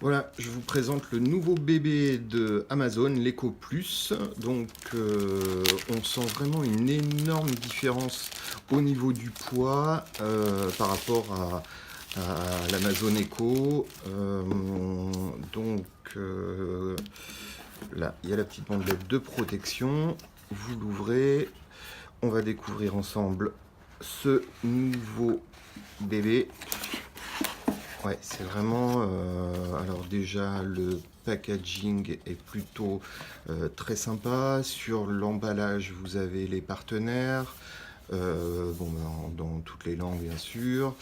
Voilà, je vous présente le nouveau bébé de Amazon, l'Echo Plus. Donc, on sent vraiment une énorme différence au niveau du poids par rapport à l'Amazon Echo. Là, il y a la petite bandelette de protection. Vous l'ouvrez. On va découvrir ensemble ce nouveau bébé. Ouais, c'est vraiment... alors déjà, le packaging est plutôt très sympa. Sur l'emballage, vous avez les partenaires. Dans toutes les langues, bien sûr.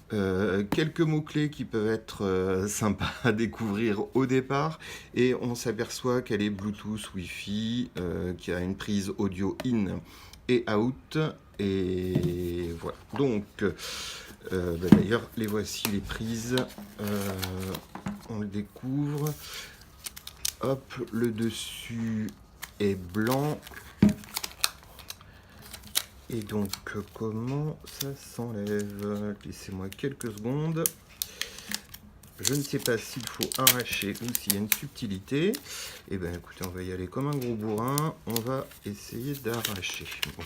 Quelques mots-clés qui peuvent être sympas à découvrir au départ. Et on s'aperçoit qu'elle est Bluetooth, Wi-Fi, qui a une prise audio in et out. Et voilà. Donc... d'ailleurs, les voici les prises. On le découvre. Hop, le dessus est blanc. Et donc, comment ça s'enlève? Laissez-moi quelques secondes. Je ne sais pas s'il faut arracher ou s'il y a une subtilité. Eh bien, écoutez, on va y aller comme un gros bourrin. On va essayer d'arracher. Bon,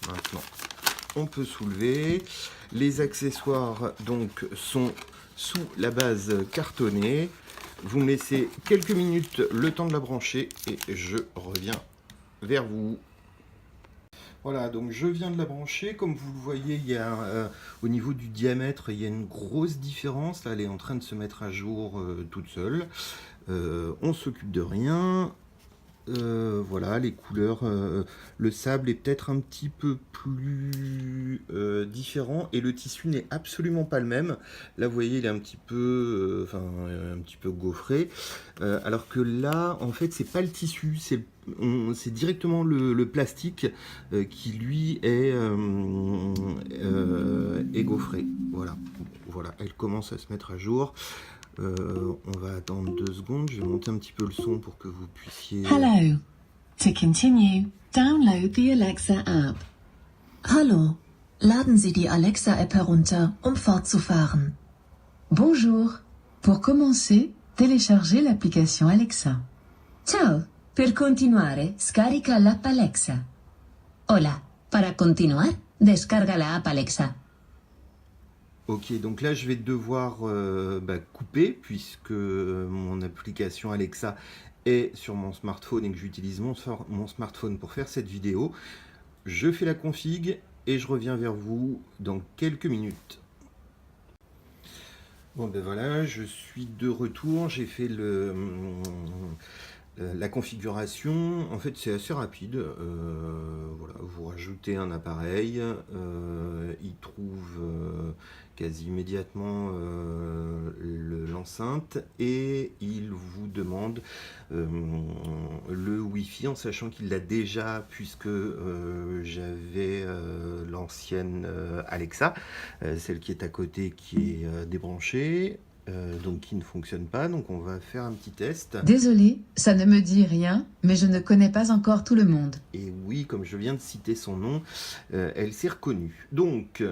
maintenant, on peut soulever. Les accessoires donc sont sous la base cartonnée. Vous me laissez quelques minutes le temps de la brancher et je reviens vers vous. Voilà, donc je viens de la brancher. Comme vous le voyez, il y a au niveau du diamètre, il y a une grosse différence. Là, elle est en train de se mettre à jour toute seule. On s'occupe de rien. Voilà, les couleurs, le sable est peut-être un petit peu plus différent et le tissu n'est absolument pas le même. Là, vous voyez, il est un petit peu, un petit peu gaufré, alors que là, en fait, c'est pas le tissu, c'est directement le plastique qui lui est gaufré. Voilà, voilà, elle commence à se mettre à jour. On va attendre 2 secondes, je vais monter un petit peu le son pour que vous puissiez... Hello. To continue, download the Alexa app. Hallo, laden Sie die Alexa-App herunter, fortzufahren. Bonjour. Pour commencer, téléchargez l'application Alexa. Ciao, per continuare, scarica l'app Alexa. Hola, para continuar, descarga la app Alexa. Ok, donc là je vais devoir couper puisque mon application Alexa est sur mon smartphone et que j'utilise mon smartphone pour faire cette vidéo. Je fais la config et je reviens vers vous dans quelques minutes. Bon ben voilà, je suis de retour, j'ai fait la configuration. En fait c'est assez rapide. Voilà, vous rajoutez un appareil, il trouve quasi immédiatement l'enceinte et il vous demande le Wi-Fi en sachant qu'il l'a déjà puisque j'avais l'ancienne Alexa, celle qui est à côté qui est débranchée. Donc qui ne fonctionne pas, donc on va faire un petit test. Désolé, ça ne me dit rien, mais je ne connais pas encore tout le monde. Et oui, comme je viens de citer son nom, elle s'est reconnue. Donc,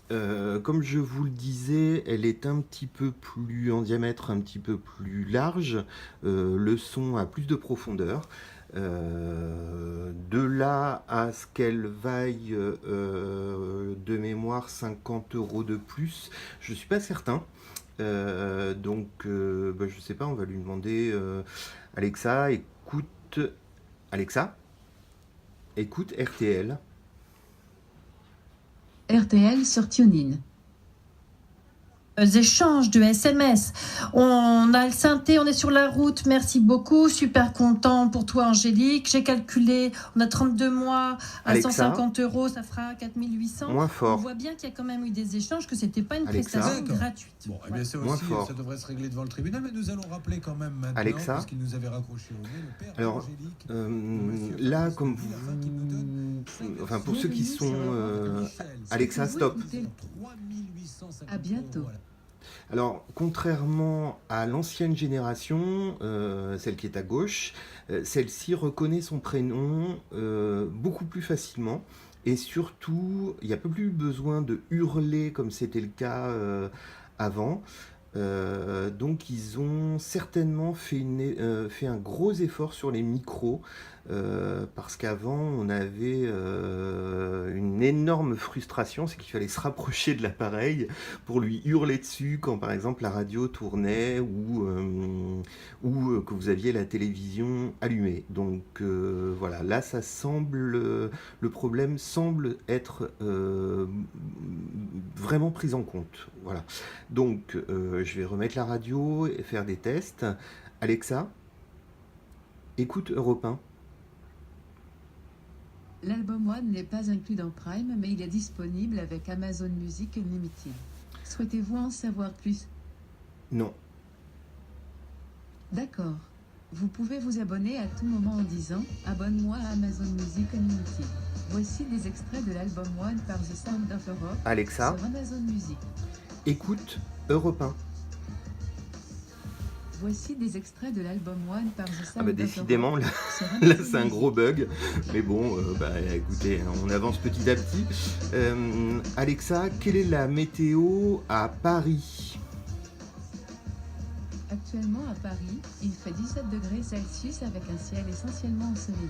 comme je vous le disais, elle est un petit peu plus en diamètre, un petit peu plus large. Le son a plus de profondeur. De là à ce qu'elle vaille de mémoire 50 € de plus, je suis pas certain. Je sais pas, on va lui demander Alexa, écoute RTL. RTL sur TuneIn. Échanges de SMS. On a le synthé, on est sur la route. Merci beaucoup. Super content pour toi, Angélique. J'ai calculé, on a 32 mois à Alexa, 150 €, ça fera 4800. Moins fort. On voit bien qu'il y a quand même eu des échanges, que c'était pas une Alexa. prestation gratuite. Bon, eh bien, ça Moins aussi, fort. ça devrait se régler devant le tribunal, mais nous allons rappeler quand même maintenant, Alexa. parce qu'il nous avait raccroché au nez, le père Alors, d'Angélique. là, comme vous... Enfin, pour ceux qui sont... Alexa, stop. À bientôt. Alors, contrairement à l'ancienne génération, celle qui est à gauche, celle-ci reconnaît son prénom beaucoup plus facilement. Et surtout, il n'y a plus besoin de hurler comme c'était le cas avant. Donc ils ont certainement fait un gros effort sur les micros, parce qu'avant on avait une énorme frustration, c'est qu'il fallait se rapprocher de l'appareil pour lui hurler dessus quand par exemple la radio tournait ou que vous aviez la télévision allumée. Donc voilà, là ça semble, le problème semble être vraiment pris en compte. Voilà. Donc je vais remettre la radio et faire des tests. Alexa, écoute Europe 1. L'album One n'est pas inclus dans Prime, mais il est disponible avec Amazon Music Unlimited. Souhaitez-vous en savoir plus? Non. D'accord. Vous pouvez vous abonner à tout moment en disant « Abonne-moi à Amazon Music Unlimited ». Voici des extraits de l'album One par The Sound of Europe Alexa, sur Amazon Music. écoute Europe 1. Voici des extraits de l'album One par The Sound Ah bah of décidément, Europe là, sur là Amazon c'est un Music. gros bug. Mais bon, écoutez, on avance petit à petit. Alexa, quelle est la météo à Paris? Actuellement à Paris, il fait 17 degrés Celsius avec un ciel essentiellement ensoleillé.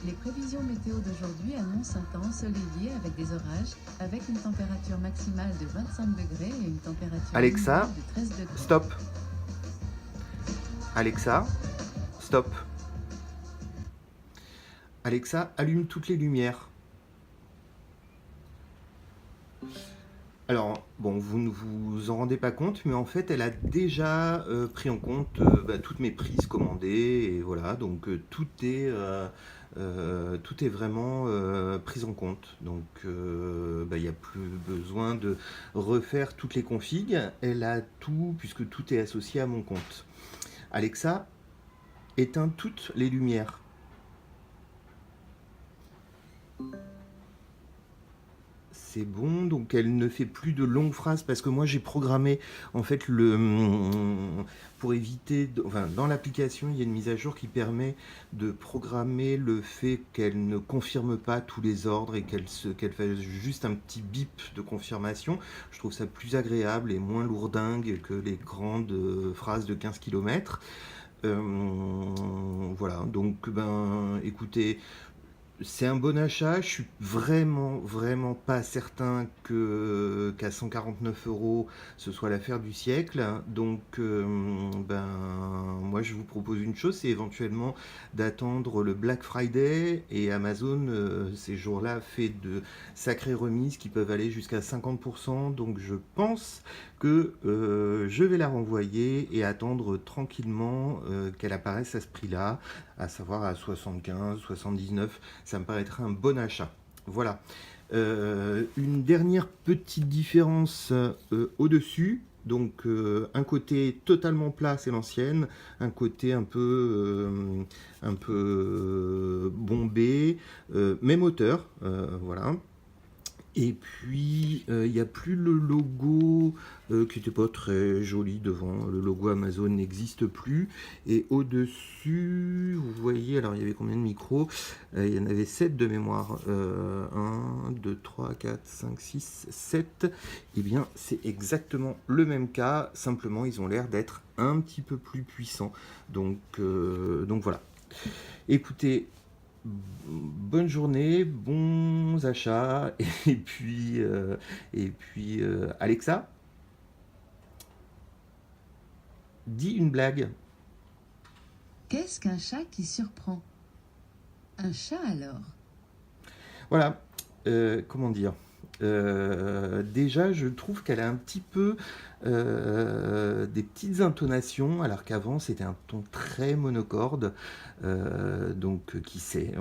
Les prévisions météo d'aujourd'hui annoncent un temps ensoleillé avec des orages, avec une température maximale de 25 degrés et une température Alexa, minimale de 13 degrés. stop. Alexa, stop. Alexa, allume toutes les lumières. Alors, bon, vous ne vous en rendez pas compte, mais en fait, elle a déjà pris en compte toutes mes prises commandées, et voilà, donc tout est vraiment pris en compte. Donc, il n'y a plus besoin de refaire toutes les configs, elle a tout, puisque tout est associé à mon compte. Alexa, éteins toutes les lumières. C'est bon, donc elle ne fait plus de longues phrases parce que moi j'ai programmé en fait pour éviter, dans l'application il y a une mise à jour qui permet de programmer le fait qu'elle ne confirme pas tous les ordres et qu'elle fasse juste un petit bip de confirmation. Je trouve ça plus agréable et moins lourdingue que les grandes phrases de 15 km. Voilà, donc écoutez, c'est un bon achat. Je suis vraiment pas certain qu'à 149 € ce soit l'affaire du siècle. Donc moi je vous propose une chose, c'est éventuellement d'attendre le Black Friday, et Amazon ces jours-là fait de sacrées remises qui peuvent aller jusqu'à 50%. Donc je pense que je vais la renvoyer et attendre tranquillement qu'elle apparaisse à ce prix-là, à savoir à 75, 79, ça me paraîtrait un bon achat. Voilà. Une dernière petite différence au-dessus. Donc un côté totalement plat, c'est l'ancienne, un côté un peu bombé, même hauteur, voilà. Et puis, il n'y a plus le logo qui n'était pas très joli devant. Le logo Amazon n'existe plus. Et au-dessus, vous voyez, alors il y avait combien de micros? Il y en avait 7 de mémoire. 1, 2, 3, 4, 5, 6, 7. Eh bien, c'est exactement le même cas. Simplement, ils ont l'air d'être un petit peu plus puissants. Donc voilà. Écoutez, bonne journée, bons achats, et puis Alexa, dis une blague. Qu'est-ce qu'un chat qui surprend? Un chat alors? Voilà, comment dire, déjà je trouve qu'elle a un petit peu des petites intonations, alors qu'avant c'était un ton très monocorde. Donc qui sait,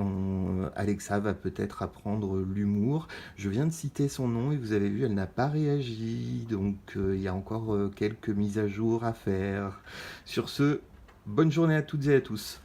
Alexa va peut-être apprendre l'humour. Je viens de citer son nom et vous avez vu, elle n'a pas réagi, donc il y a encore quelques mises à jour à faire. Sur ce, bonne journée à toutes et à tous.